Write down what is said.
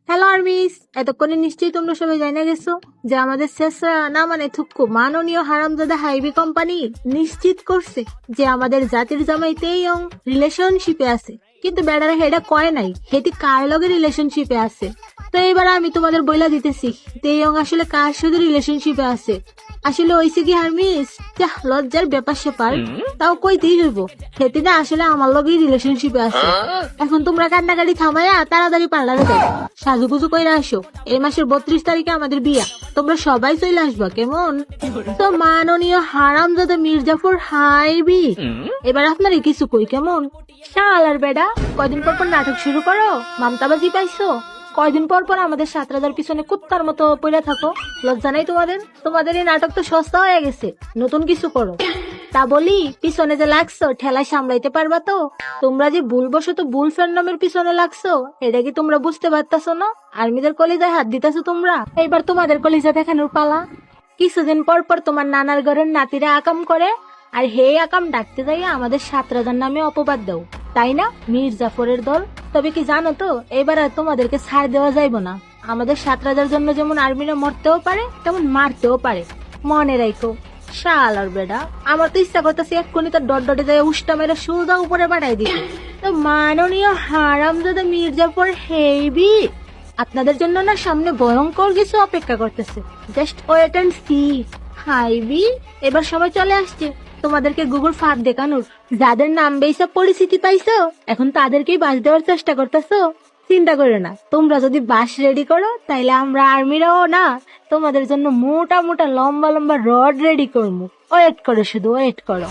Hello armies, এতক্ষণে নিশ্চয়ই তোমরা সবাই জানা গেছো যে আমাদের শেষরা না মানে থুক্কু মাননীয় হারামজাদা হাইবি কোম্পানি নিশ্চিত করছে যে আমাদের জাতির জামাই তেইয়ং রিলেশনশিপে আছে, কিন্তু বেড়ারা হেডা কয় নাই হেটি কার লগে রিলেশনশিপে আছে। তো এবার আমি তোমাদের বইলা দিতেছি তেইয়ং আসলে কার সাথে রিলেশনশিপে আছে। আসলে হইছে কি হারমিস, যা লজ্জার ব্যাপার সেপার তাও কইতেই হইব, হেতি না আসলে আমার লগেই রিলেশনশিপে আছে। এখন তোমরা কান্নাকাটি থামাইয়া তাড়াতাড়ি পার্লারে যাও, সাজুগুজু কইরা আসো। এই মাসের 32 তারিখে আমাদের বিয়া, তোমরা সবাই চলে আসবা কেমন? তো মাননীয় হারামজাদা মির্জাফর হাইবি, এবার আপনারা কিছু কই কেমন? শালার বেডা, কয়দিন পর পর নাটক শুরু করো, মামতাবাজি পাইছো? কয়দিন পর পর আমাদের 7 রাজার পিছনে কুত্তার মতো পড়ে থাকো, লজ্জা নাই তোমাদের? তোমাদের এই নাটক তো সস্তা হয়ে গেছে, নতুন কিছু করো। তা বলি, পিছনে যে লাগছো ঠেলায় সামলাইতে পারবা তো? তোমরা যে ভুলবশত ভুল ফ্যান্ডমের পিছনে লাগছো, এটা কি তোমরা বুঝতে পারতাছো না? আর্মিদের কলিজায় হাত দিতেছো তোমরা, এইবার তোমাদের কলিজা দেখানোর পালা। কিছুদিন পর পর তোমার নানার ঘরের নাতিরা আকাম করে, আর হে আকাম ডাকতে যাইয়া আমাদের 7 রাজার নামে অপবাদ দাও, তাই না মির্জাফরের দল? তবে কি জানো তো, এবার আর তোমাদেরকে ছাড় দেওয়া যাইব না। আমাদের 7 রাজার জন্য যেমন আর্মিরা মরতেও পারে, তেমন মারতেও পারে, মনে রাখো। শালার বেডা, আমার তো ইচ্ছা করতেছে এক্ষুনি তার ডট ডটে যায় উষ্টা মেরে সোজা উপরে বাড়াই দিতে। তো মাননীয় হারামজাদা মির্জাফর হেবি, আপনাদের জন্য না সামনে ভয়ঙ্কর কিছু অপেক্ষা করতেছে, জাস্ট ওয়েট এন্ড সি। হাইবি, এবার সবাই চলে আসছে তোমাদেরকে গুগল ফাঁদ দেখানোর। যাদের নাম বেসা পরিচিতি পাইছো, এখন তাদেরকেই বাস দেওয়ার চেষ্টা করতেছো। চিন্তা করে না, তোমরা যদি বাস রেডি করো তাইলে আমরা আর্মিরাও না তোমাদের জন্য মোটা মোটা লম্বা লম্বা রড রেডি করবো। ওয়েট করো, শুধু ওয়েট করো।